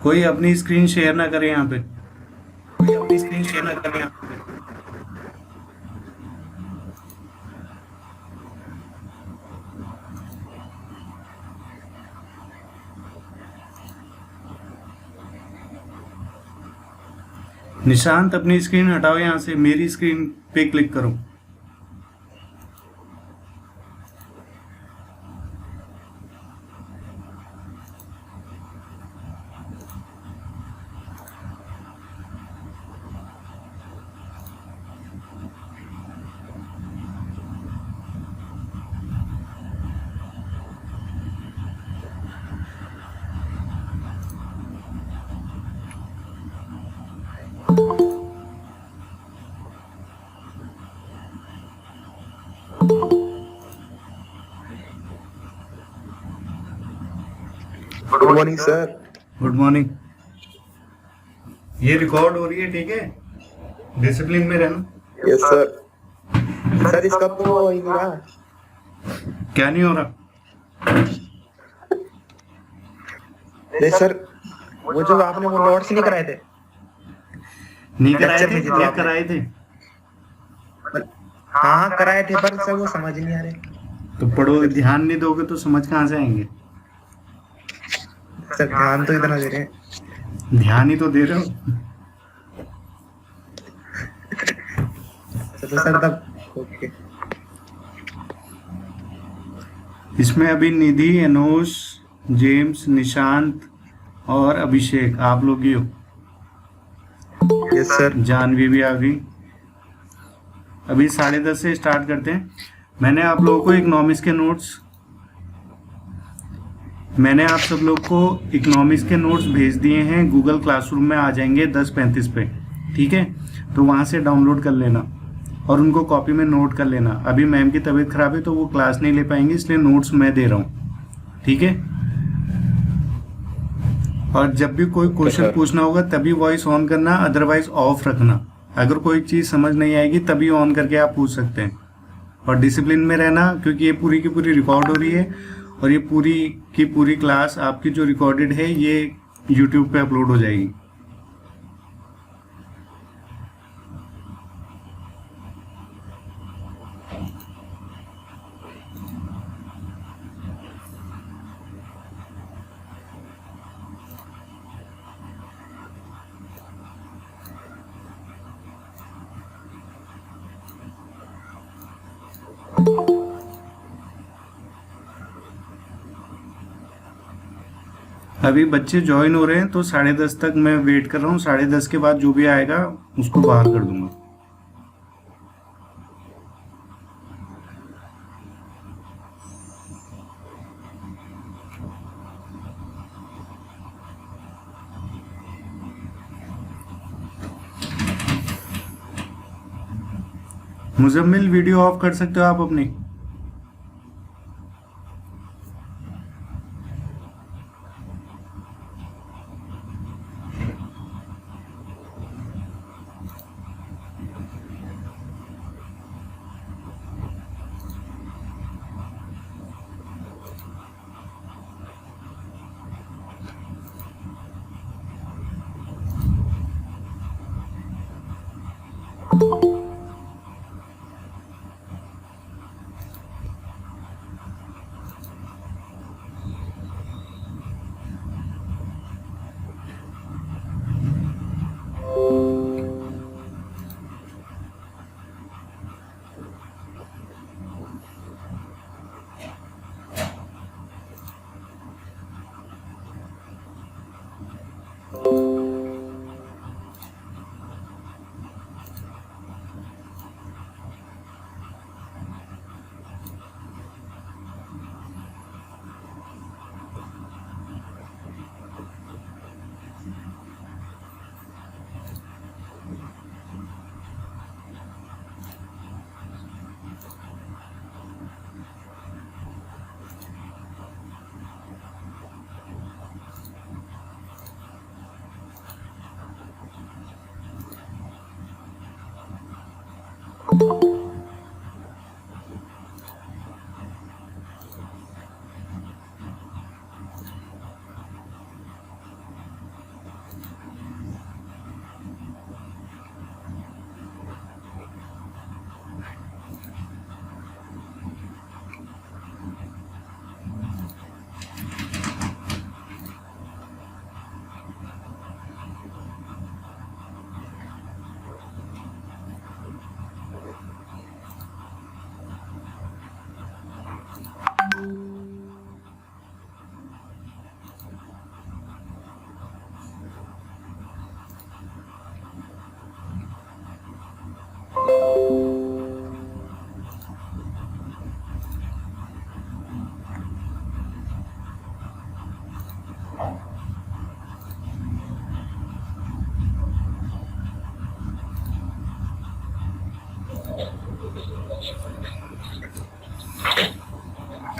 कोई अपनी screen share ना करे यहाँ पे, कोई अपनी स्क्रीन शेयर ना करे यहाँ पे। निशांत अपनी स्क्रीन हटाओ, यहाँ से मेरी स्क्रीन पे क्लिक करो। Good morning sir. Good morning. ये रिकॉर्ड हो रही है, ठीक है? डिसिप्लिन में रहना। Yes sir. सर इसका तो हो ही नहीं रहा। क्या नहीं हो रहा? नहीं सर, वो जो आपने वो नोट्स नहीं कराए थे। नहीं कराए लेक्चर थे? में जो क्या आपने- कराए थे? हाँ कराए थे, पर सर वो समझ नहीं आ रहे। तो पढ़ो, ध्यान नहीं दोगे तो समझ कहाँ से आएंगे? सर ध्यान तो इतना दे रहे हैं। ध्यान ही तो दे रहे हो। तो सर तब ओके। इसमें अभी निधि, अनोश, जेम्स, निशांत और अभिषेक, आप लोग ही हो। Yes sir. जानवी भी आ गई। अभी 10:30 से स्टार्ट करते हैं। मैंने आप लोगों को इकोनॉमिक्स के नोट्स भेज दिए हैं। गूगल क्लासरूम में आ जाएंगे 10:35 पे, ठीक है? तो वहाँ से डाउनलोड कर लेना और उनको कॉपी में नोट कर लेना। अभी मैम की तबीयत खराब है तो वो क्लास नहीं ले पाएंगे, इसलिए नोट्स मैं दे रहा हूँ, ठीक है? और जब भी कोई क्वेश्चन पूछना होगा तभी वॉइस ऑन करना, अदरवाइज ऑफ रखना। अगर कोई चीज़ समझ नहीं आएगी तभी ऑन करके आप पूछ सकते हैं। और डिसिप्लिन में रहना, क्योंकि ये पूरी की पूरी रिकॉर्ड हो रही है और ये पूरी की पूरी क्लास आपकी जो रिकॉर्डेड है ये यूट्यूब पे अपलोड हो जाएगी। अभी बच्चे ज्वाइन हो रहे हैं तो 10:30 तक मैं वेट कर रहा हूँ। 10:30 के बाद जो भी आएगा उसको बाहर कर दूंगा। मुजम्मिल, वीडियो ऑफ कर सकते हो आप अपनी?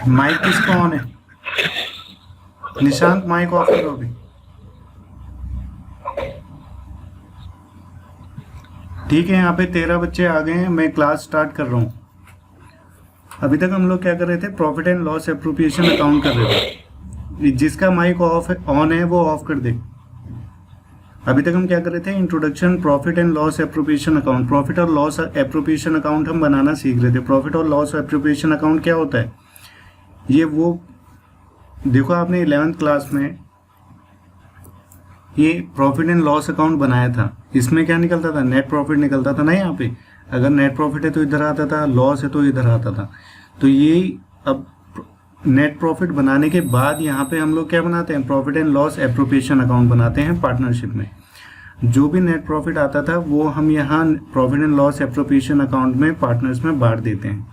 माइक किसका ऑन है? निशांत माइक ऑफ करो अभी। ठीक है, यहाँ पे 13 बच्चे आ गए हैं, मैं क्लास स्टार्ट कर रहा हूँ। अभी तक हम लोग क्या कर रहे थे? Profit and loss appropriation account कर रहे थे। जिसका माइक ऑन है वो ऑफ कर दे। अभी तक हम क्या कर रहे थे? Introduction profit and loss appropriation account, profit और लॉस एप्रोप्रिएशन अकाउंट हम बनाना सीख रहे थे। प्रॉफिट और लॉस एप्रोप्रिएशन अकाउंट क्या होता है? ये वो देखो, आपने 11th क्लास में ये प्रॉफिट एंड लॉस अकाउंट बनाया था। इसमें क्या निकलता था? नेट प्रॉफिट निकलता था ना। यहाँ पे अगर नेट प्रॉफिट है तो इधर आता था, लॉस है तो इधर आता था। तो ये अब नेट प्रॉफिट बनाने के बाद यहाँ पे हम लोग क्या बनाते हैं? Profit and loss appropriation account बनाते हैं पार्टनरशिप में। जो भी नेट प्रॉफिट आता था वो हम यहाँ profit and loss appropriation account में पार्टनर्स में बांट देते हैं।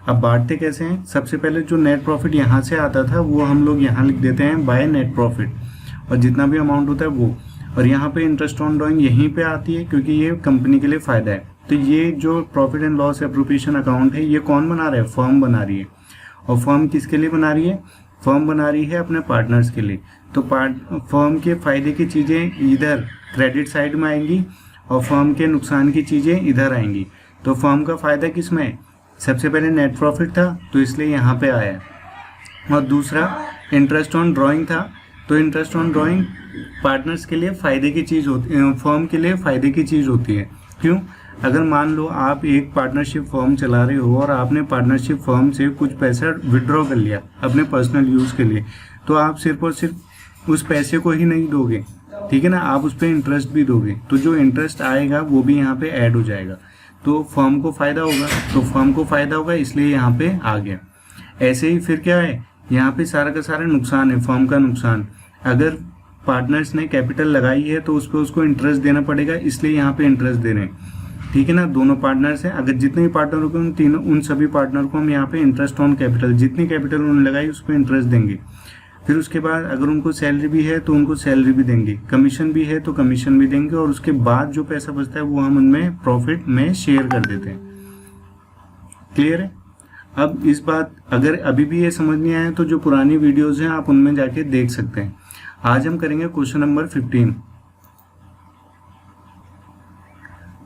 अब बांटते कैसे हैं? सबसे पहले जो नेट प्रॉफिट यहाँ से आता था वो हम लोग यहाँ लिख देते हैं बाय नेट प्रॉफिट, और जितना भी अमाउंट होता है वो। और यहाँ पे इंटरेस्ट ऑन ड्राइंग यहीं पे आती है क्योंकि ये कंपनी के लिए फ़ायदा है। तो ये जो profit and loss appropriation account है ये कौन बना रहा है? फर्म बना रही है। और फर्म किसके लिए बना रही है? फर्म बना रही है अपने पार्टनर्स के लिए। तो फर्म के फ़ायदे की चीज़ें इधर क्रेडिट साइड में आएंगी और फर्म के नुकसान की चीज़ें इधर आएंगी। तो फर्म का फ़ायदा किस में है? सबसे पहले नेट प्रॉफिट था तो इसलिए यहाँ पे आया, और दूसरा इंटरेस्ट ऑन ड्राइंग था। तो इंटरेस्ट ऑन ड्राइंग पार्टनर्स के लिए फ़ायदे की चीज़ होती है, फर्म के लिए फ़ायदे की चीज़ होती है। क्यों? अगर मान लो आप एक पार्टनरशिप फर्म चला रहे हो और आपने पार्टनरशिप फर्म से कुछ पैसा विड्रॉ कर लिया अपने पर्सनल यूज़ के लिए, तो आप सिर्फ और सिर्फ उस पैसे को ही नहीं दोगे, ठीक है ना, आप उस पर इंटरेस्ट भी दोगे। तो जो इंटरेस्ट आएगा वो भी यहाँ पे ऐड हो जाएगा, तो फर्म को फ़ायदा होगा। तो फर्म को फ़ायदा होगा इसलिए यहाँ पे आ गया। ऐसे ही फिर क्या है, यहाँ पे सारा का सारा नुकसान है, फर्म का नुकसान। अगर पार्टनर्स ने कैपिटल लगाई है तो उस पर उसको इंटरेस्ट देना पड़ेगा, इसलिए यहाँ पे इंटरेस्ट दे रहे हैं, ठीक है ना। दोनों पार्टनर्स हैं, अगर जितने भी पार्टनर होंगे उन सभी पार्टनर को हम यहाँ पे इंटरेस्ट ऑन कैपिटल, जितनी कैपिटल उन्होंने लगाई उस पर इंटरेस्ट देंगे। फिर उसके बाद अगर उनको सैलरी भी है तो उनको सैलरी भी देंगे, कमीशन भी है तो कमीशन भी देंगे, और उसके बाद जो पैसा बचता है वो हम उनमें प्रॉफिट में शेयर कर देते हैं। क्लियर है? अब इस बात अगर अभी भी ये समझ नहीं आया तो जो पुरानी वीडियोस हैं आप उनमें जाके देख सकते हैं। आज हम करेंगे क्वेश्चन नंबर 15।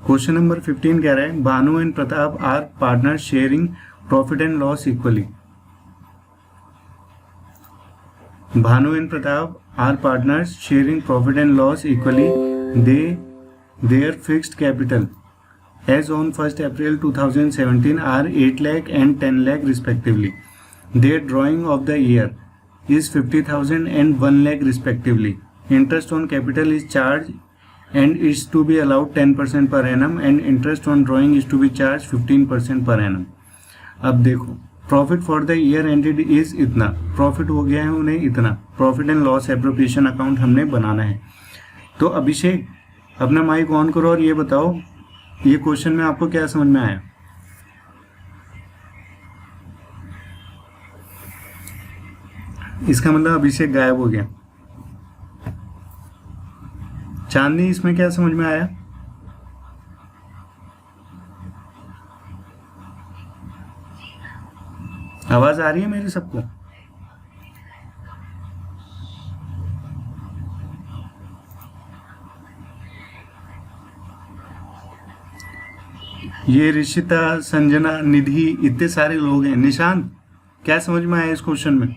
क्वेश्चन नंबर 15 कह रहा है Bhanu and Pratap are partner sharing profit and loss equally. Bhanu and Pratap are partners sharing profit and loss equally. Their fixed capital as on 1st April 2017 are 8 lakh and 10 lakh respectively. Their drawing of the year is 50,000 and 1 lakh respectively. Interest on capital is charged and is to be allowed 10% per annum, and interest on drawing is to be charged 15% per annum. अब देखो, profit for the year ended is इतना, profit हो गया है उन्हें इतना। Profit and loss appropriation account हमने बनाना है। तो अभिषेक अपना माइक ऑन करो और ये बताओ ये क्वेश्चन में आपको क्या समझ में आया? इसका मतलब अभिषेक गायब हो गया। चांदनी इसमें क्या समझ में आया? आवाज आ रही है मेरी सबको? ये ऋषिता, संजना, निधि, इतने सारे लोग हैं। निशांत, क्या समझ में आया इस क्वेश्चन में?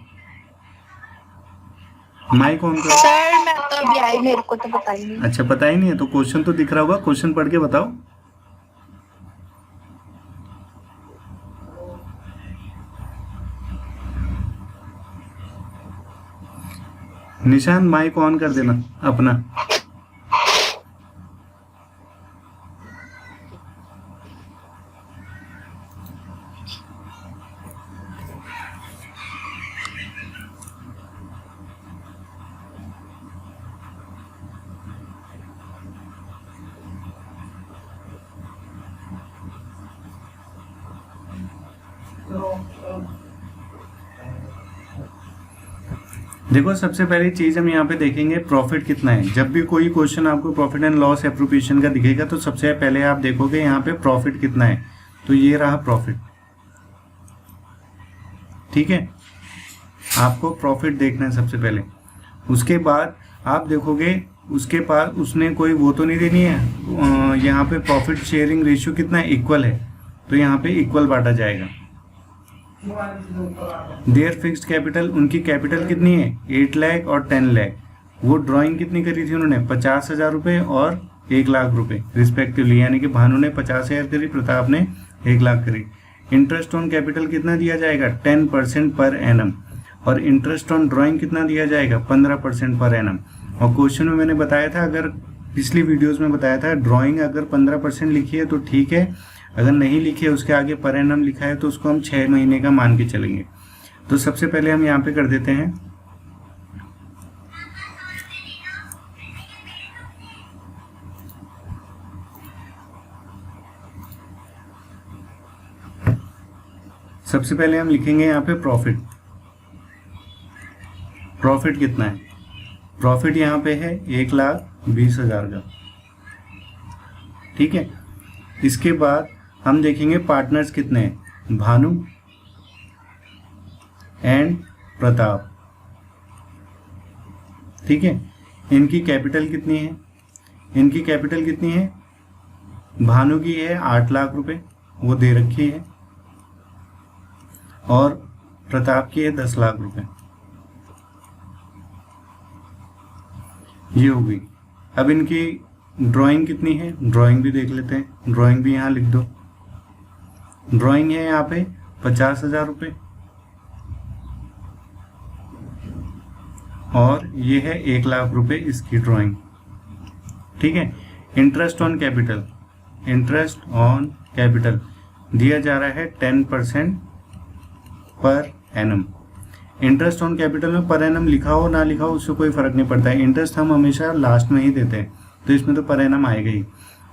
माइक ऑन करो। सर मैं तो अभी आई, मेरे को तो पता ही नहीं। अच्छा, पता ही नहीं है तो क्वेश्चन तो दिख रहा होगा, क्वेश्चन पढ़ के बताओ। निशांत, माइक ऑन कर देना अपना। देखो, सबसे पहली चीज हम यहाँ पे देखेंगे प्रॉफिट कितना है। जब भी कोई क्वेश्चन आपको प्रॉफिट एंड लॉस एप्रोप्रिएशन का दिखेगा तो सबसे पहले आप देखोगे यहाँ पे प्रॉफिट कितना है। तो ये रहा प्रॉफिट, ठीक है। आपको प्रॉफिट देखना है सबसे पहले। उसके बाद आप देखोगे उसके पास उसने कोई वो तो नहीं देनी है। यहाँ पे प्रॉफिट शेयरिंग रेशियो कितना है, इक्वल है, तो यहाँ पे इक्वल बांटा जाएगा। देयर फिक्स्ड कैपिटल, उनकी कैपिटल कितनी है 8 लाख और 10 लाख। वो ड्राइंग कितनी करी थी उन्होंने 50,000 रुपये और 1 लाख रुपए रिस्पेक्टिवली, यानी कि भानु ने 50,000 करी, प्रताप ने 1 लाख करी। इंटरेस्ट ऑन कैपिटल कितना दिया जाएगा 10% पर एनम, और इंटरेस्ट ऑन ड्राइंग कितना दिया जाएगा 15% पर एनम। और क्वेश्चन में मैंने बताया था, अगर पिछली वीडियोस में बताया था, ड्राइंग अगर 15% लिखी है तो ठीक है, अगर नहीं लिखी है उसके आगे पर एनम लिखा है तो उसको हम 6 महीने का मान के चलेंगे। तो सबसे पहले हम यहाँ पे कर देते हैं सबसे पहले हम लिखेंगे यहाँ पे प्रॉफिट। प्रॉफिट कितना है? प्रॉफिट यहाँ पे है 1,20,000 का, ठीक है। इसके बाद हम देखेंगे पार्टनर्स कितने हैं, भानु एंड प्रताप, ठीक है। इनकी कैपिटल कितनी है? इनकी कैपिटल कितनी है? भानु की है 8 लाख रुपए, वो दे रखी है, और प्रताप की है 10 लाख रुपए। ये हो गई। अब इनकी ड्राइंग कितनी है, ड्राइंग भी देख लेते हैं। ड्राइंग भी यहाँ लिख दो। ड्राइंग है यहाँ पे 50,000 रुपये, और ये है 1 लाख रुपए इसकी ड्राइंग, ठीक है। Interest on capital, interest on capital दिया जा रहा है 10% per annum. Interest on capital में पर एनम लिखा हो ना लिखा हो उससे कोई फर्क नहीं पड़ता है, इंटरेस्ट हम हमेशा लास्ट में ही देते हैं, तो इसमें तो पर एनम आएगा ही।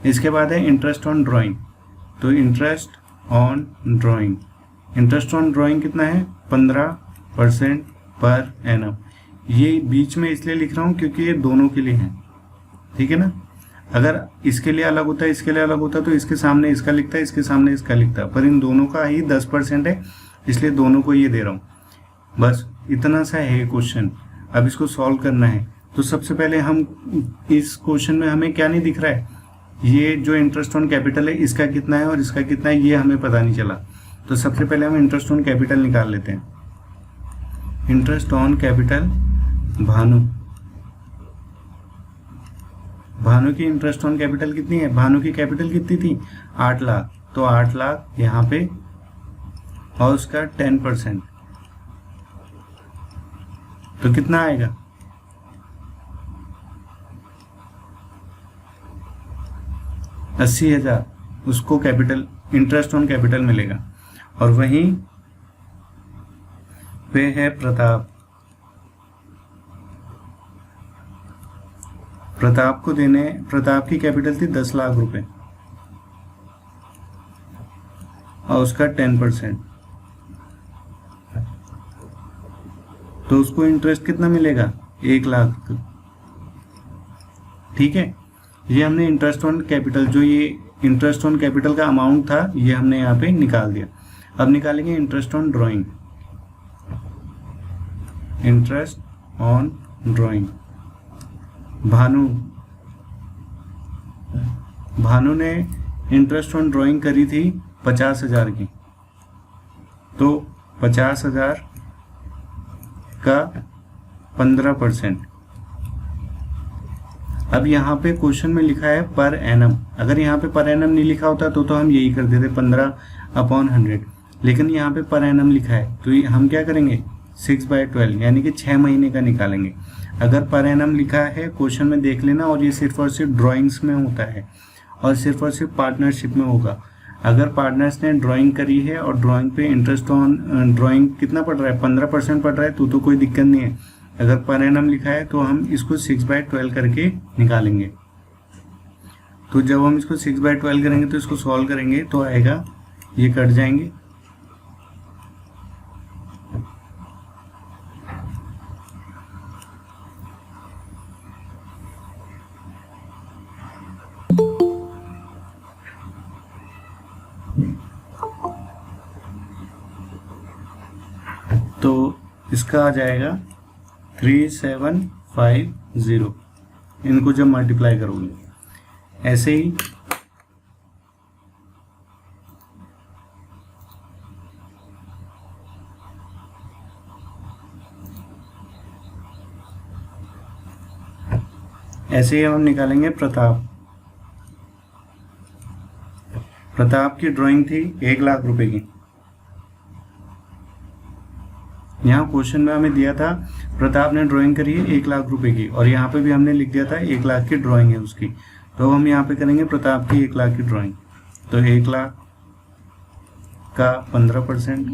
इसके बाद है इंटरेस्ट ऑन ड्राइंग, तो interest on drawing, interest on drawing कितना है 15% पर एनम। ये बीच में इसलिए लिख रहा हूँ क्योंकि ये दोनों के लिए है, ठीक है ना। अगर इसके लिए अलग होता है, इसके लिए अलग होता है, तो इसके सामने इसका लिखता है, इसके सामने इसका लिखता है, पर इन दोनों का ही 10% है, इसलिए दोनों को ये दे रहा हूँ। बस इतना सा है क्वेश्चन। अब इसको सॉल्व करना है, तो सबसे पहले हम इस क्वेश्चन में हमें क्या नहीं दिख रहा है, ये जो इंटरेस्ट ऑन कैपिटल है इसका कितना है और इसका कितना है ये हमें पता नहीं चला। तो सबसे पहले हम इंटरेस्ट ऑन कैपिटल निकाल लेते हैं। Interest on capital Bhanu, Bhanu की इंटरेस्ट ऑन कैपिटल कितनी है? भानु की कैपिटल कितनी थी 8 लाख, तो 8 लाख यहाँ पे, और उसका 10%, तो कितना आएगा 80,000 उसको कैपिटल इंटरेस्ट ऑन कैपिटल मिलेगा। और वहीं पे है प्रताप, प्रताप को देने, प्रताप की कैपिटल थी 10 लाख रुपए और उसका 10%, तो उसको इंटरेस्ट कितना मिलेगा 1 लाख, ठीक है। ये हमने इंटरेस्ट ऑन कैपिटल, जो ये इंटरेस्ट ऑन कैपिटल का अमाउंट था ये हमने यहाँ पे निकाल दिया। अब निकालेंगे interest on drawing, interest on drawing. Bhanu, Bhanu ने इंटरेस्ट ऑन ड्राइंग करी थी 50,000 की, तो 50,000 का 15%। अब यहाँ पे क्वेश्चन में लिखा है पर एनम, अगर यहाँ पे पर एनम नहीं लिखा होता तो हम यही कर देते 15/100, लेकिन यहाँ पे पर एनम लिखा है तो हम क्या करेंगे 6/12 यानी कि 6 महीने का निकालेंगे। अगर पर एनम लिखा है क्वेश्चन में देख लेना, और ये सिर्फ और सिर्फ ड्राइंग्स में होता है और सिर्फ पार्टनरशिप में होगा। अगर पार्टनर्स ने ड्राइंग करी है और ड्राइंग पे इंटरेस्ट ऑन ड्राइंग कितना पड़ रहा है 15% पड़ रहा है तो कोई दिक्कत नहीं है। अगर पर एनम लिखा है तो हम इसको 6/12 करके निकालेंगे। तो जब हम इसको 6/12 करेंगे तो इसको सॉल्व करेंगे तो आएगा, ये कट जाएंगे, तो इसका आ जाएगा 3750। इनको जब मल्टीप्लाई करोगे ऐसे ही हम निकालेंगे प्रताप की ड्राइंग थी 1,00,000 रुपए की। यहाँ क्वेश्चन में हमें दिया था प्रताप ने ड्राइंग करी है 1,00,000 रुपए की, और यहाँ पे भी हमने लिख दिया था 1,00,000 की ड्राइंग है उसकी। तो हम यहाँ पे करेंगे प्रताप की 1,00,000 की ड्राइंग, तो 1,00,000 का 15%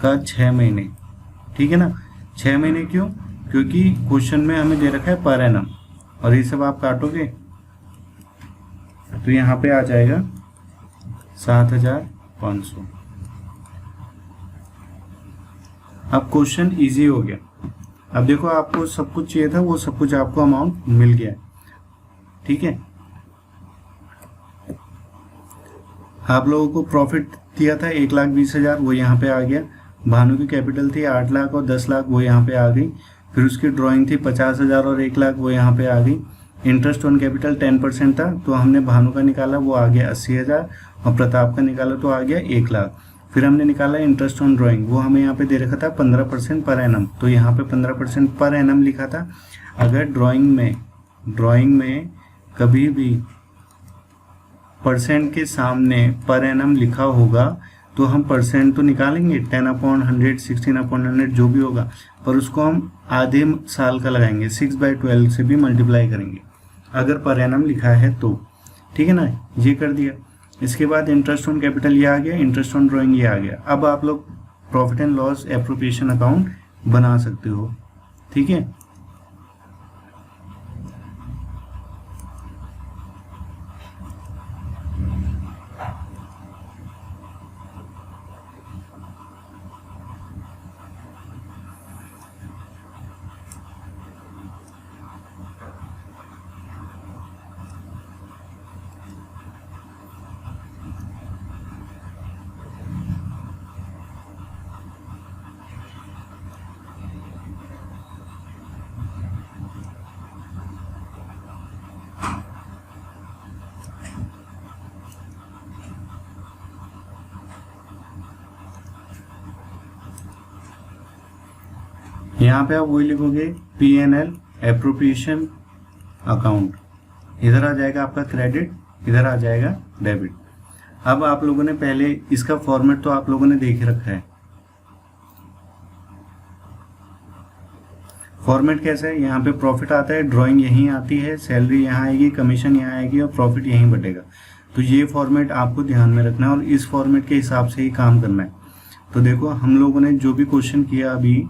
का 6 महीने, ठीक है ना। 6 महीने क्यों? क्योंकि क्वेश्चन में हमें दे रखा है पर एनम, और ये सब आप काटोगे तो यहाँ पे आ जाएगा 7,500। अब क्वेश्चन इजी हो गया। अब देखो आपको सब कुछ चाहिए था, वो सब कुछ आपको अमाउंट मिल गया, ठीक है। आप लोगों को प्रॉफिट दिया था 1,20,000, वो यहाँ पे आ गया। भानु की कैपिटल थी 8,00,000 और 10,00,000, वो यहाँ पे आ गई। फिर उसकी ड्राइंग थी 50,000 और 1,00,000, वो यहाँ पे आ गई। इंटरेस्ट ऑन कैपिटल 10% था, तो हमने भानु का निकाला, वो आ गया 80,000, और प्रताप का निकाला तो आ गया 1,00,000। फिर हमने निकाला इंटरेस्ट ऑन ड्राइंग, वो हमें यहाँ पे दे रखा था 15% पर एनम, तो यहाँ पे 15% पर एनम लिखा था। अगर ड्राइंग में कभी भी परसेंट के सामने पर एनम लिखा होगा तो हम परसेंट तो निकालेंगे 10/100, 16/100 जो भी होगा, पर उसको हम आधे साल का लगाएंगे, 6/12 से भी मल्टीप्लाई करेंगे अगर पर एनम लिखा है तो, ठीक है ना। ये कर दिया। इसके बाद इंटरेस्ट ऑन कैपिटल ये आ गया, इंटरेस्ट ऑन ड्राइंग ये आ गया। अब आप लोग profit and loss appropriation account बना सकते हो, ठीक है। यहाँ पे आप वही लिखोगे P&L एप्रोप्रिएशन अकाउंट, इधर आ जाएगा आपका क्रेडिट, इधर आ जाएगा डेबिट। अब आप लोगों ने पहले इसका फॉर्मेट तो आप लोगों ने देख रखा है। फॉर्मेट कैसा है, यहाँ पे प्रॉफिट आता है, ड्राइंग यहीं आती है, सैलरी यहाँ आएगी, कमीशन यहाँ आएगी और प्रॉफिट यहीं बटेगा। तो ये फॉर्मेट आपको ध्यान में रखना है और इस फॉर्मेट के हिसाब से ही काम करना है। तो देखो हम लोगों ने जो भी क्वेश्चन किया अभी,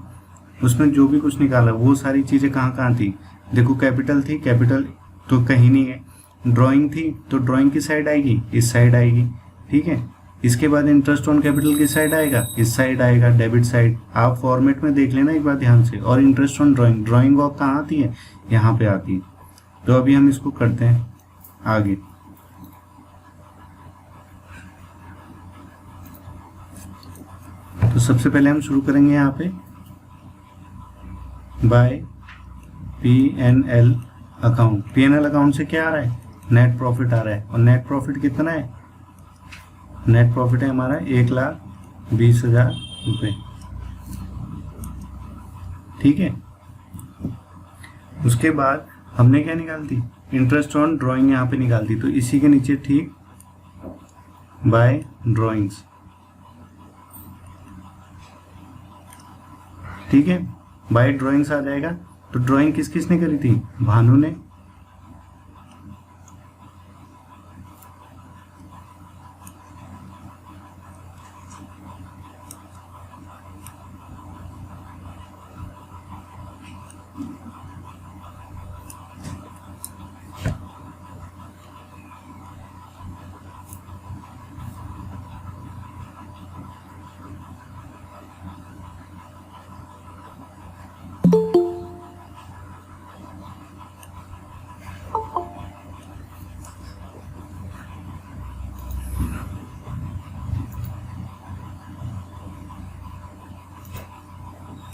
उसमें जो भी कुछ निकाला वो सारी चीज़ें कहाँ कहाँ थी। देखो कैपिटल थी, कैपिटल तो कहीं नहीं है। ड्राइंग थी तो ड्राइंग की साइड आएगी, इस साइड आएगी, ठीक है। इसके बाद इंटरेस्ट ऑन कैपिटल की साइड आएगा, इस साइड आएगा, डेबिट साइड। आप फॉर्मेट में देख लेना एक बार ध्यान से। और interest on drawing, drying of कहाँ आती है, यहाँ पे आती है। तो अभी हम इसको करते हैं आगे। तो सबसे पहले हम शुरू करेंगे यहाँ पे bye P&L account. P&L account से क्या आ रहा है, नेट प्रॉफिट आ रहा है, और नेट प्रॉफिट कितना है, नेट प्रॉफिट है हमारा 1,20,000 रुपये। ठीक है, उसके बाद हमने क्या निकाल दी, इंटरेस्ट ऑन ड्राइंग यहाँ पे निकाल दी। तो इसी के नीचे ठीक बाय ड्राइंग्स। ठीक है, बाय ड्राइंग्स आ जाएगा। तो ड्राइंग किस किसने करी थी, भानु ने,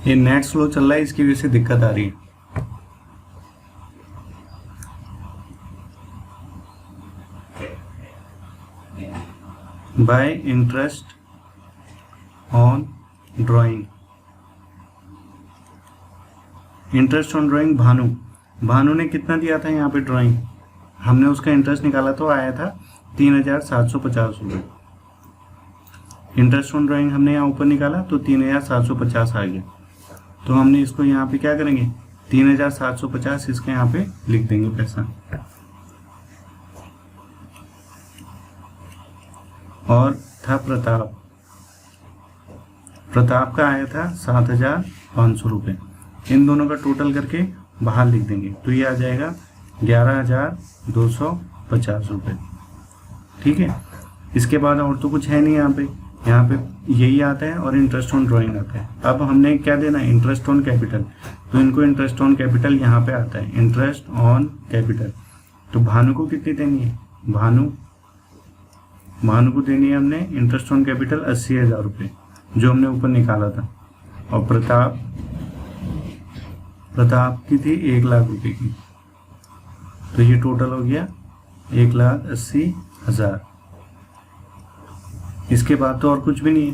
ये नेट स्लो चल रहा है, इसकी वजह से दिक्कत आ रही है। Bye interest on drawing, interest on drawing Bhanu ने कितना दिया था यहाँ पे ड्राइंग, हमने उसका इंटरेस्ट निकाला तो आया था 3,750 रुपये। इंटरेस्ट ऑन ड्राइंग हमने यहाँ ऊपर निकाला तो 3,750 आ गया। तो हमने इसको यहाँ पे क्या करेंगे, 3,750 इसके यहाँ पे लिख देंगे पैसा। और था प्रताप का आया था 7,500 रुपये। इन दोनों का टोटल करके बाहर लिख देंगे तो ये आ जाएगा 11,250 रुपये। ठीक है, इसके बाद और तो कुछ है नहीं यहाँ पे यही आता है और इंटरेस्ट ऑन ड्राइंग आता है। अब हमने क्या देना है, इंटरेस्ट ऑन कैपिटल। तो इनको इंटरेस्ट ऑन कैपिटल यहाँ पे आता है, इंटरेस्ट ऑन कैपिटल। तो भानु को कितनी देनी है, भानु को देनी है हमने इंटरेस्ट ऑन कैपिटल 80,000 रुपये, जो हमने ऊपर निकाला था। और प्रताप की थी 1,00,000 रुपये की। तो ये टोटल हो गया 1,80,000। इसके बाद तो और कुछ भी नहीं है।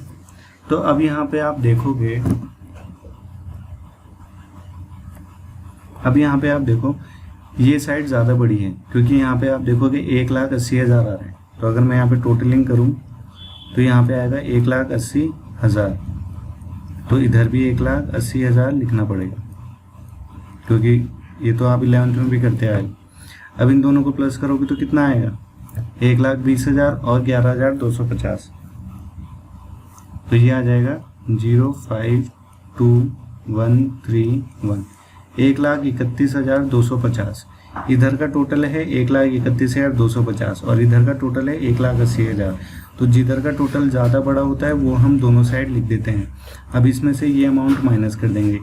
तो अब यहाँ पे आप देखोगे, देखो ये साइड ज़्यादा बड़ी है, क्योंकि यहाँ पे आप देखोगे 1,80,000 आ रहे हैं। तो अगर मैं यहाँ पे टोटलिंग करूँ तो यहाँ पे आएगा 1,80,000। तो इधर भी 1,80,000 लिखना पड़ेगा, क्योंकि ये तो आप 11th में भी करते आए। अब इन दोनों को प्लस करोगे तो कितना आएगा, 1,20,000 और 11,250। तो ये आ जाएगा 052,131, 1,31,250। इधर का टोटल है 1,31,250 और इधर का टोटल है 1,80,000। तो जिधर का टोटल ज़्यादा बड़ा होता है वो हम दोनों साइड लिख देते हैं। अब इसमें से ये अमाउंट माइनस कर देंगे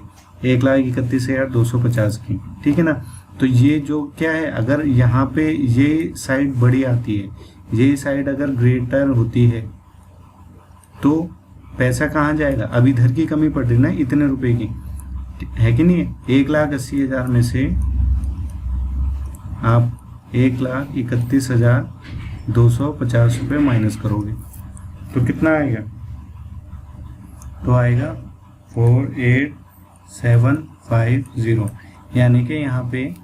1,31,250 की। ठीक है ना। तो ये जो क्या है, अगर यहाँ पे ये साइड बड़ी आती है, ये साइड अगर ग्रेटर होती है तो पैसा कहाँ जाएगा, अब इधर की कमी पड़ रही ना इतने रुपए की, है कि नहीं है। 1,80,000 में से आप 1,31,250 रुपये माइनस करोगे तो कितना आएगा, तो आएगा 4,8,750। यानी कि यहाँ पे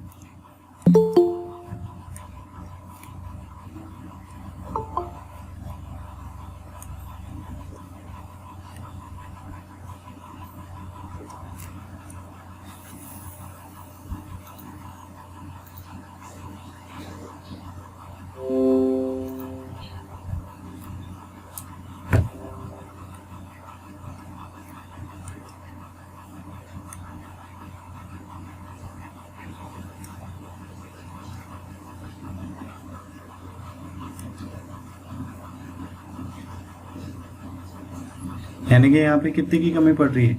यानी कि यहाँ पे कितने की कमी पड़ रही है,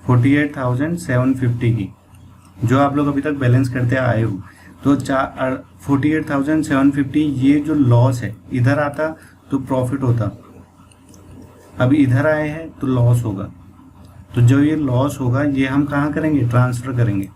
48,750 की, जो आप लोग अभी तक बैलेंस करते आए हो। तो 48,750 ये जो लॉस है, इधर आता तो प्रॉफिट होता, अब इधर आए हैं तो लॉस होगा। तो जो ये लॉस होगा ये हम कहाँ करेंगे, ट्रांसफ़र करेंगे।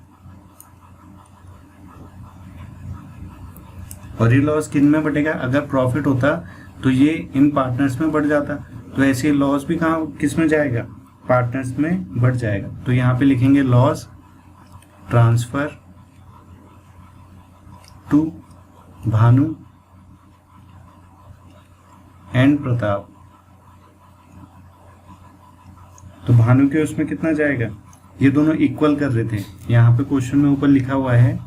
और ये लॉस किन में बटेगा, अगर प्रॉफिट होता तो ये इन पार्टनर्स में बढ़ जाता, तो ऐसे लॉस भी कहाँ किस में जाएगा, पार्टनर्स में बढ़ जाएगा। तो यहाँ पे लिखेंगे loss transfer to Bhanu and Pratap. तो भानु के उसमें कितना जाएगा, ये दोनों इक्वल कर रहे थे, यहाँ पे क्वेश्चन में ऊपर लिखा हुआ है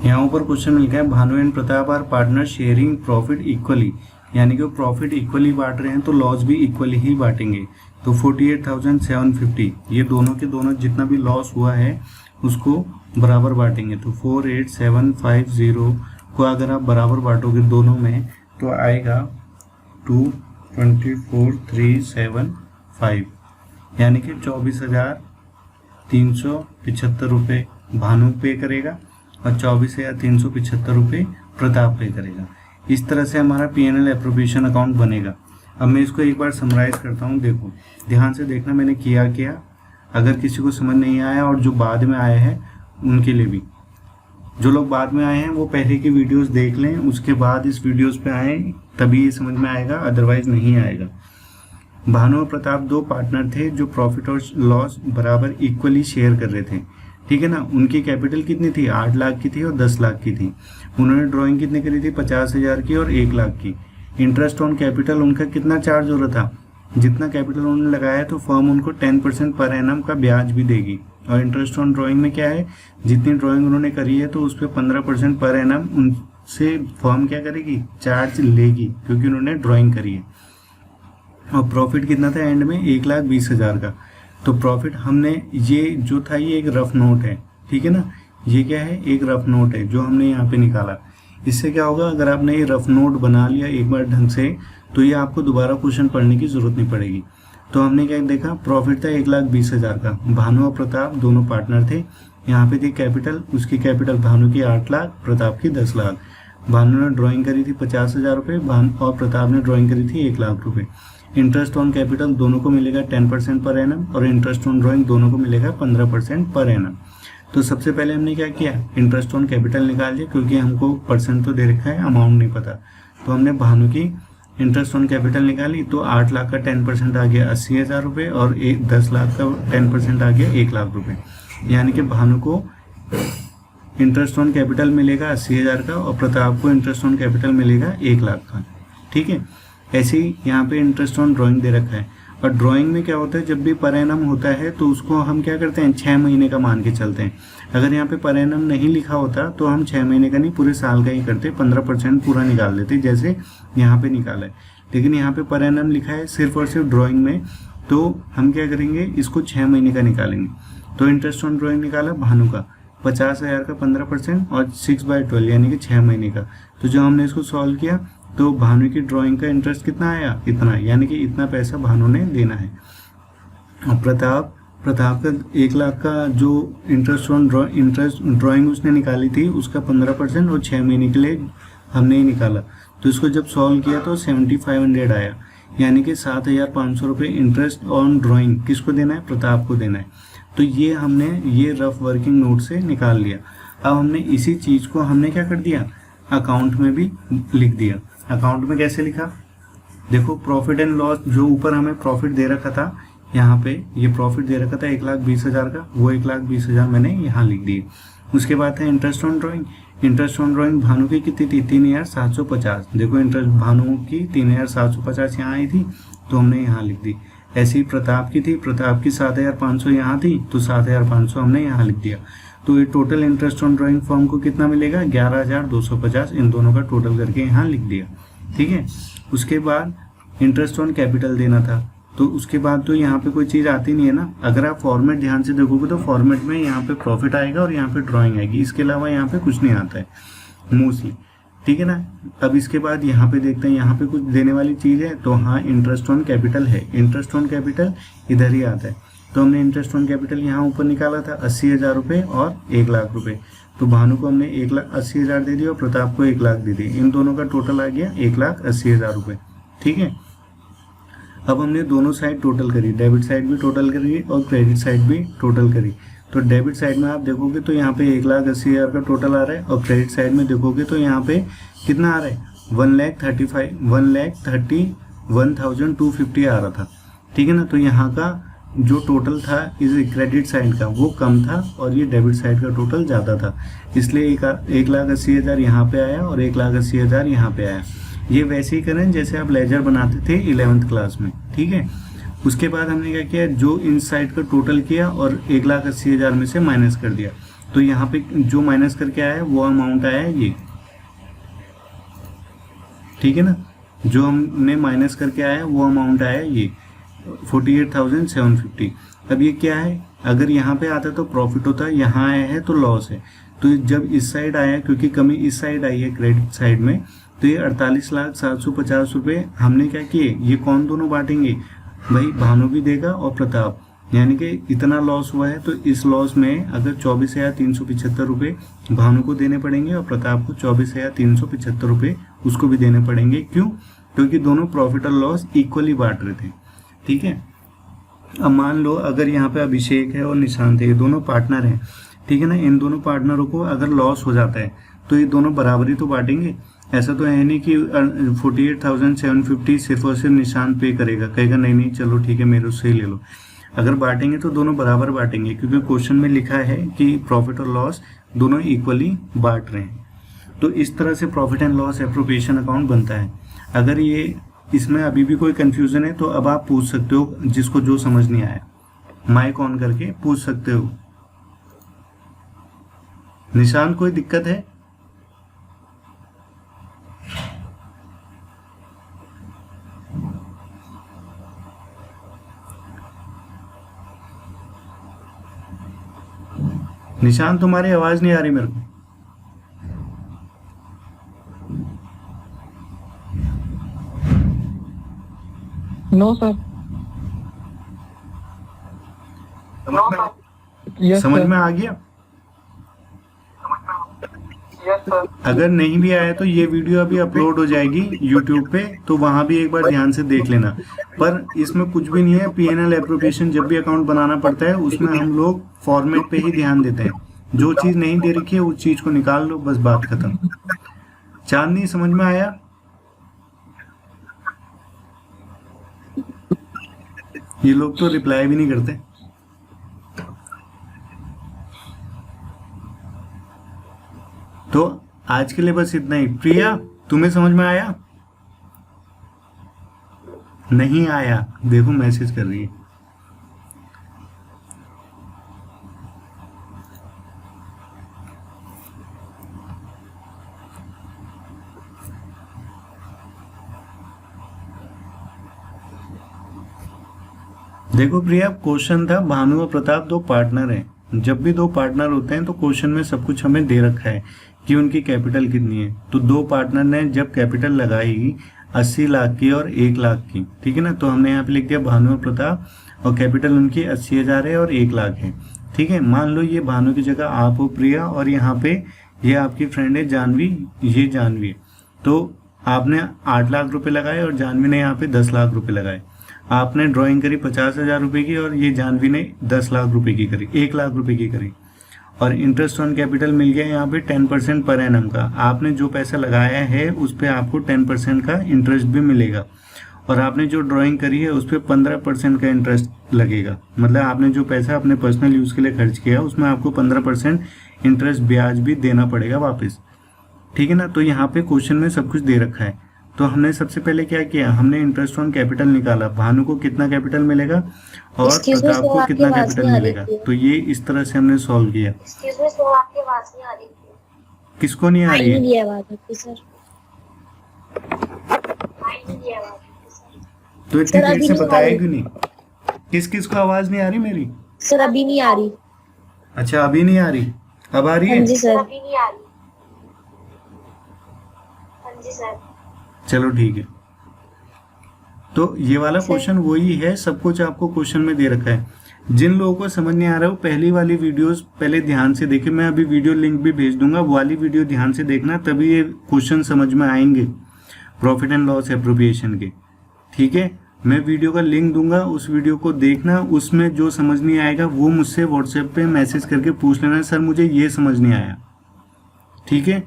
यहाँ ऊपर क्वेश्चन में लिखा है Bhanu and Pratap are partner sharing profit equally, यानी कि वो प्रॉफिट इक्वली बांट रहे हैं तो लॉस भी इक्वली ही बांटेंगे। तो 48,750 ये दोनों के दोनों जितना भी लॉस हुआ है उसको बराबर बांटेंगे। तो 48,750 को अगर आप बराबर बांटोगे दोनों में तो आएगा 224,375, यानी कि 24,375 रुपये भानु पे करेगा और 24,375 रुपये प्रताप पे करेगा। इस तरह से हमारा P&L एप्रोप्रिएशन अकाउंट बनेगा। अब मैं इसको एक बार समराइज करता हूँ, देखो ध्यान से देखना मैंने क्या किया, अगर किसी को समझ नहीं आया और जो बाद में आए हैं उनके लिए भी, जो लोग बाद में आए हैं वो पहले की वीडियोस देख लें, उसके बाद इस वीडियोस पे आए तभी ये समझ में आएगा, अदरवाइज नहीं आएगा। भानु और प्रताप दो पार्टनर थे जो प्रॉफिट और लॉस बराबर इक्वली शेयर कर रहे थे, ठीक है ना। उनकी कैपिटल कितनी थी, 8 लाख की थी और 10 लाख की थी। उन्होंने ड्राइंग कितनी करी थी, 50,000 की और 1 लाख की। इंटरेस्ट ऑन कैपिटल उनका कितना चार्ज हो रहा था, जितना कैपिटल उन्होंने लगाया तो फर्म उनको 10% पर एनम का ब्याज भी देगी। और इंटरेस्ट ऑन ड्राइंग में क्या है, जितनी ड्राइंग उन्होंने करी है तो उस पर 15% पर एनम उनसे फर्म क्या करेगी, चार्ज लेगी, क्योंकि उन्होंने ड्राइंग करी है। और प्रॉफिट कितना था एंड में, 1,20,000 का। तो प्रॉफिट हमने ये जो था ये एक रफ नोट है, ठीक है ना, ये क्या है, एक रफ नोट है जो हमने यहाँ पे निकाला। इससे क्या होगा, अगर आपने ये रफ नोट बना लिया एक बार ढंग से तो ये आपको दोबारा क्वेश्चन पढ़ने की जरूरत नहीं पड़ेगी। तो हमने क्या देखा, प्रॉफिट था 1,20,000 का, भानु और प्रताप दोनों पार्टनर थे। यहाँ पे थी कैपिटल, उसकी कैपिटल भानु की 8 लाख, प्रताप की 10 लाख। भानु ने ड्राइंग करी थी 50,000 रुपये और प्रताप ने ड्राइंग करी थी 1 लाख रुपये। इंटरेस्ट ऑन कैपिटल दोनों को मिलेगा 10% पर एनम और इंटरेस्ट ऑन ड्राइंग दोनों को मिलेगा 15% पर एनम। तो सबसे पहले हमने क्या किया, इंटरेस्ट ऑन कैपिटल निकाल लिया, क्योंकि हमको परसेंट तो दे रखा है, अमाउंट नहीं पता। तो हमने भानु की इंटरेस्ट ऑन कैपिटल निकाली, तो 8 लाख का 10% आ गया 80,000 रुपये और 10 लाख का 10% आ गया 1 लाख रुपये। यानी कि भानु को इंटरेस्ट ऑन कैपिटल मिलेगा 80,000 का और प्रताप को इंटरेस्ट ऑन कैपिटल मिलेगा 1 लाख का, ठीक है। ऐसे ही यहाँ पे इंटरेस्ट ऑन ड्राइंग दे रखा है। और ड्राइंग में क्या होता है, जब भी पर एनम होता है तो उसको हम क्या करते हैं, 6 महीने का मान के चलते हैं। अगर यहाँ पे पर एनम नहीं लिखा होता तो हम 6 महीने का नहीं, पूरे साल का ही करते, 15% पूरा निकाल देते, जैसे यहाँ पे निकाला है। लेकिन यहाँ पे पर एनम लिखा है सिर्फ और सिर्फ ड्राइंग में, तो हम क्या करेंगे, इसको 6 महीने का निकालेंगे। तो इंटरेस्ट ऑन ड्राइंग निकाला भानु का 50,000 का 15% और 6/12 यानी कि 6 महीने का। तो जब हमने इसको सॉल्व किया तो भानु की ड्राइंग का इंटरेस्ट कितना आया, इतना, यानी कि इतना पैसा भानु ने देना है। और प्रताप का 1 लाख का जो इंटरेस्ट ऑन ड्राइंग उसने निकाली थी उसका 15% और 6 महीने के लिए हमने ही निकाला। तो इसको जब सॉल्व किया तो 7,500 आया, यानी कि 7,500 रुपये इंटरेस्ट ऑन ड्राइंग किसको देना है, प्रताप को देना है। तो ये हमने ये रफ वर्किंग नोट से निकाल लिया। अब हमने इसी चीज़ को हमने क्या कर दिया, अकाउंट में भी लिख दिया। अकाउंट में कैसे लिखा, देखो प्रॉफिट एंड लॉस, जो ऊपर हमें प्रॉफिट दे रखा था, यहाँ पे ये प्रॉफिट दे रखा था 1,20,000 का, वो 1,20,000 मैंने यहाँ लिख दिए। उसके बाद है interest on drawing. Interest on drawing Bhanu की कितनी थी, 3,750। देखो इंटरेस्ट भानु की 3,750 यहाँ आई थी तो हमने यहाँ लिख दी। ऐसे ही प्रताप की थी, प्रताप की 7,500 यहाँ थी तो 7,500 हमने यहाँ लिख दिया। तो ये total interest on drawing form को कितना मिलेगा, 11,250, इन दोनों का टोटल करके यहाँ लिख दिया, ठीक है। उसके बाद इंटरेस्ट ऑन कैपिटल देना था, तो उसके बाद तो यहाँ पे कोई चीज़ आती नहीं है ना। अगर आप फॉर्मेट ध्यान से देखोगे तो फॉर्मेट में यहाँ पे प्रॉफिट आएगा और यहाँ पे ड्राइंग आएगी, इसके अलावा यहाँ पे कुछ नहीं आता है मोस्टली। ठीक है ना। अब इसके बाद यहाँ पे देखते हैं, यहाँ पे कुछ देने वाली चीज़ है तो हाँ इंटरेस्ट ऑन कैपिटल है। इंटरेस्ट ऑन कैपिटल इधर ही आता है, तो हमने इंटरेस्ट ऑन कैपिटल यहाँ ऊपर निकाला था 80,000 रुपये और 1,00,000 रुपये। तो भानु को हमने 1,80,000 दे दिया और प्रताप को 1,00,000 दे दिए। इन दोनों का टोटल आ गया 1,80,000 रुपये। ठीक है, अब हमने दोनों साइड टोटल करी, डेबिट साइड भी टोटल करी और क्रेडिट साइड भी टोटल करी। तो डेबिट साइड में आप देखोगे तो यहाँ पे 1,80,000 का टोटल आ रहा है और क्रेडिट साइड में देखोगे तो यहाँ पे कितना आ रहा है 1,31,250 आ रहा था। ठीक है ना, तो यहाँ का जो टोटल था इस क्रेडिट साइड का वो कम था और ये डेबिट साइड का टोटल ज़्यादा था, इसलिए 1,80,000 यहाँ पे आया और 1,80,000 यहाँ पे आया। ये वैसे ही करें जैसे आप लेजर बनाते थे 11th क्लास में। ठीक है, उसके बाद हमने क्या किया, जो इन साइड का टोटल किया और 1,80,000 में से माइनस कर दिया। तो यहाँ पे जो माइनस करके आया वो अमाउंट आया ये। ठीक है ना, जो हमने माइनस करके आया वो अमाउंट आया ये 48,750। अब ये क्या है, अगर यहाँ पे आता तो प्रॉफिट होता, यहाँ आया है तो लॉस है। तो जब इस साइड आया, क्योंकि कमी इस साइड आई है क्रेडिट साइड में, तो ये 48,750 रुपये हमने क्या किए, ये कौन दोनों बांटेंगे भाई, भानु भी देगा और प्रताप। यानी कि इतना लॉस हुआ है तो इस लॉस में अगर 24,375 रुपये भानु को देने पड़ेंगे और प्रताप को 24,375 रुपये उसको भी देने पड़ेंगे। क्यों? क्योंकि दोनों प्रॉफिट और लॉस इक्वली बांट रहे थे। ठीक है, अब मान लो अगर यहाँ पे अभिषेक है और निशांत है, ये दोनों पार्टनर हैं। ठीक है ना, इन दोनों पार्टनरों को अगर लॉस हो जाता है तो ये दोनों बराबरी तो बांटेंगे। ऐसा तो है नहीं कि 48,750 सिर्फ और सिर्फ निशांत पे करेगा, कहेगा नहीं नहीं चलो ठीक है मेरे से ही ले लो। अगर बांटेंगे तो दोनों बराबर बांटेंगे, क्योंकि क्वेश्चन में लिखा है कि प्रॉफिट और लॉस दोनों इक्वली बांट रहे हैं। तो इस तरह से profit and loss appropriation account बनता है। अगर ये इसमें अभी भी कोई कंफ्यूजन है तो अब आप पूछ सकते हो, जिसको जो समझ नहीं आया माइक ऑन करके पूछ सकते हो। निशांत कोई दिक्कत है? निशांत तुम्हारी आवाज नहीं आ रही मेरे को। No sir. समझ में आ गया? Yes sir. अगर नहीं भी आया तो ये वीडियो अभी अपलोड हो जाएगी यूट्यूब पे, तो वहां भी एक बार ध्यान से देख लेना। पर इसमें कुछ भी नहीं है, पीएनएल एप्रोप्रिएशन जब भी अकाउंट बनाना पड़ता है उसमें हम लोग फॉर्मेट पे ही ध्यान देते हैं। जो चीज नहीं दे रखी है उस चीज को निकाल लो, बस बात खत्म। चांदनी समझ में आया? ये लोग तो रिप्लाई भी नहीं करते। तो आज के लिए बस इतना ही। प्रिया तुम्हें समझ में आया? नहीं आया, देखो मैसेज कर रही है। देखो प्रिया, क्वेश्चन था भानु और प्रताप दो पार्टनर हैं। जब भी दो पार्टनर होते हैं तो क्वेश्चन में सब कुछ हमें दे रखा है कि उनकी कैपिटल कितनी है। तो दो पार्टनर ने जब कैपिटल लगाई 80 लाख की और 1 लाख की, ठीक है ना, तो हमने यहाँ पे लिख दिया भानु और प्रताप, और कैपिटल उनकी 80,000 है और 1 लाख है। ठीक है, मान लो ये भानु की जगह आप हो प्रिया, और यहाँ पे ये आपकी फ्रेंड है जानवी, ये जानवी है। तो आपने 8 लाख रुपए लगाए और जानवी ने यहाँ पे 10 लाख रुपए लगाए। आपने ड्राइंग करी 50,000 रुपए की और ये जानवी ने 10 लाख रुपए की करी, 1 लाख रुपए की करी। और इंटरेस्ट ऑन कैपिटल मिल गया यहाँ पे 10% पर एनम का। आपने जो पैसा लगाया है उस पर आपको 10% का इंटरेस्ट भी मिलेगा, और आपने जो ड्राइंग करी है उस पर 15% का इंटरेस्ट लगेगा। मतलब आपने जो पैसा अपने पर्सनल यूज़ के लिए खर्च किया उसमें आपको 15% इंटरेस्ट ब्याज भी देना पड़ेगा वापस। ठीक है ना, तो यहाँ पे क्वेश्चन में सब कुछ दे रखा है। तो हमने सबसे पहले क्या किया, हमने इंटरेस्ट ऑन कैपिटल निकाला, भानु को कितना कैपिटल मिलेगा और प्रताप को कितना कैपिटल मिलेगा। तो ये इस तरह से हमने सॉल्व किया। किसको नहीं आ रही है? तो इतनी देर से बताया क्यों नहीं? किस किस को आवाज नहीं आ रही मेरी? सर अभी नहीं आ रही। अच्छा अभी नहीं आ रही, अब आ रही है? हाँ जी सर। अभी नहीं आ रही। जी सर। चलो ठीक है। तो ये वाला क्वेश्चन वही है, सब कुछ आपको क्वेश्चन में दे रखा है। जिन लोगों को समझ नहीं आ रहा है वो पहली वाली वीडियोस पहले ध्यान से देखें, मैं अभी वीडियो लिंक भी भेज दूंगा, वो वाली वीडियो ध्यान से देखना, तभी ये क्वेश्चन समझ में आएंगे प्रॉफिट एंड लॉस एप्रोप्रिएशन के। ठीक है, मैं वीडियो का लिंक दूंगा, उस वीडियो को देखना, उसमें जो समझ नहीं आएगा वो मुझसे व्हाट्सएप पे मैसेज करके पूछ लेना, सर मुझे ये समझ नहीं आया। ठीक है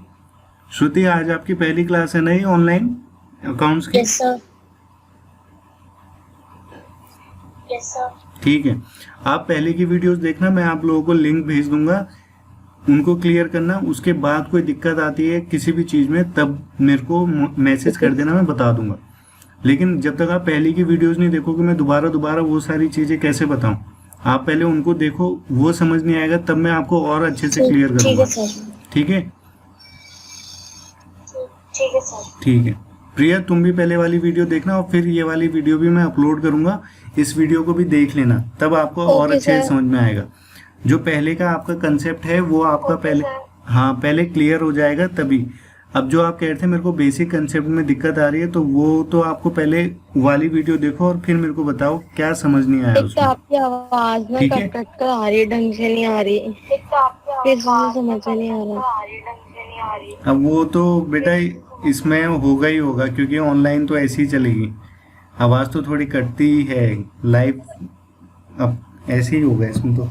श्रुति, आज आपकी पहली क्लास है ना ये ऑनलाइन अकाउंट्स की? Yes sir. Yes sir. ठीक है, आप पहले की वीडियोस देखना, मैं आप लोगों को लिंक भेज दूंगा, उनको क्लियर करना। उसके बाद कोई दिक्कत आती है किसी भी चीज़ में तब मेरे को मैसेज कर देना, मैं बता दूंगा। लेकिन जब तक आप पहले की वीडियोस नहीं देखोगे मैं दोबारा वो सारी चीज़ें कैसे बताऊं? आप पहले उनको देखो, वो समझ नहीं आएगा तब मैं आपको और अच्छे से क्लियर ठीक करूंगा। है सर। ठीक है ठीक है सर। ठीक है प्रिया, तुम भी पहले वाली वीडियो देखना और फिर ये वाली वीडियो भी मैं अपलोड करूंगा, इस वीडियो को भी देख लेना, तब आपको और ओके अच्छे से सर। समझ में आएगा। जो पहले का आपका कंसेप्ट है वो आपका ओके पहले सर। हाँ पहले क्लियर हो जाएगा तभी। अब जो आप कह रहे थे मेरे को बेसिक कंसेप्ट में दिक्कत आ रही है, तो वो तो आपको पहले वाली वीडियो देखो और फिर मेरे को बताओ क्या समझ नहीं आया एक तो उसमें। आपकी आवाज में ठीक है। कट कट कर आ रही है, ढंग से नहीं आ रही। एक तो आपकी फिर आवाज समझ में में नहीं आ रहा। ढंग से नहीं आ रही। अब वो तो बेटा इसमें होगा ही होगा, क्योंकि ऑनलाइन तो ऐसी ही चलेगी, आवाज़ तो थोड़ी कटती ही है लाइव, अब ऐसे ही होगा इसमें। तो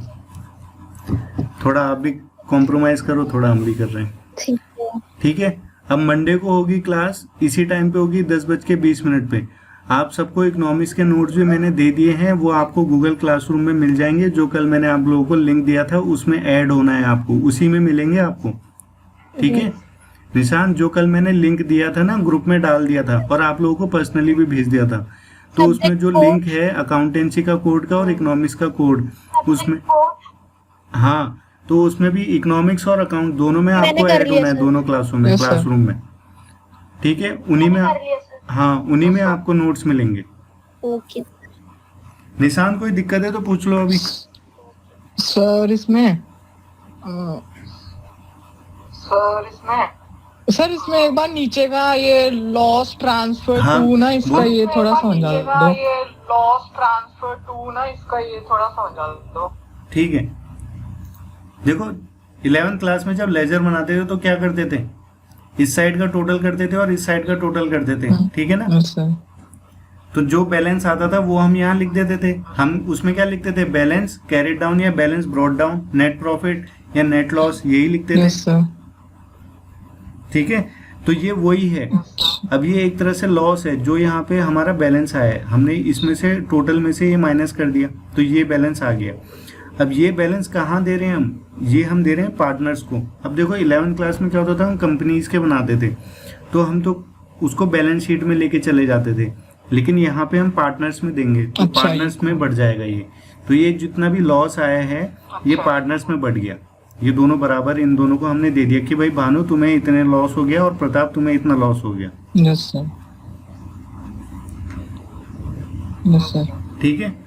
थोड़ा आप भी कॉम्प्रोमाइज करो, थोड़ा हम भी कर रहे हैं। ठीक है। ठीक है, अब मंडे को होगी क्लास, इसी टाइम पे होगी 10:20 पे। आप सबको इकोनॉमिक्स के नोट्स भी मैंने दे दिए हैं, वो आपको गूगल क्लासरूम में मिल जाएंगे। जो कल मैंने आप लोगों को लिंक दिया था उसमें ऐड होना है आपको, उसी में मिलेंगे आपको। ठीक है निशान, जो कल मैंने लिंक दिया था ना ग्रुप में डाल दिया था और आप लोगों को पर्सनली भी भेज दिया था, तो उसमें जो लिंक है अकाउंटेंसी का कोड का और इकोनॉमिक्स का कोड, उसमें हाँ तो उसमें भी इकोनॉमिक्स और अकाउंट दोनों में मैंने आपको कर ऐड लिया होना है, सर। दोनों क्लासों में, Yes, sir. क्लासरूम में। ठीक है, उन्हीं में हाँ उन्हीं में आपको नोट्स मिलेंगे। ओके। निशान, कोई दिक्कत है तो पूछ लो अभी। सर इसमें एक बार नीचे का ये लॉस ट्रांसफर हाँ, टू ना, इसका वो- ये थोड़ा समझा दो। ठीक है, देखो 11th क्लास में जब लेजर बनाते थे तो क्या करते थे, इस साइड का टोटल करते थे और इस साइड का टोटल करते थे। ठीक है ना, Yes, sir. तो जो बैलेंस आता था वो हम यहाँ लिख देते थे। हम उसमें क्या लिखते थे, बैलेंस कैरिड डाउन या balance brought down, net profit या नेट लॉस, यही लिखते थे। Yes, sir. ठीक है, तो ये वही है। अब ये एक तरह से लॉस है, जो यहाँ पे हमारा बैलेंस आया है, हमने इसमें से टोटल में से ये माइनस कर दिया तो ये बैलेंस आ गया। अब ये बैलेंस कहाँ दे रहे हैं हम, ये हम दे रहे हैं पार्टनर्स को। अब देखो 11th क्लास में क्या होता था, हम कंपनीज के बनाते थे तो हम तो उसको बैलेंस शीट में लेके चले जाते थे, लेकिन यहाँ पे हम पार्टनर्स में देंगे तो अच्छा, पार्टनर्स में बढ़ जाएगा ये। तो ये जितना भी लॉस आया है ये पार्टनर्स में बढ़ गया, ये दोनों बराबर, इन दोनों को हमने दे दिया कि भाई भानु तुम्हें इतने लॉस हो गया और प्रताप तुम्हें इतना लॉस हो गया। Yes, sir. Yes, sir. ठीक है,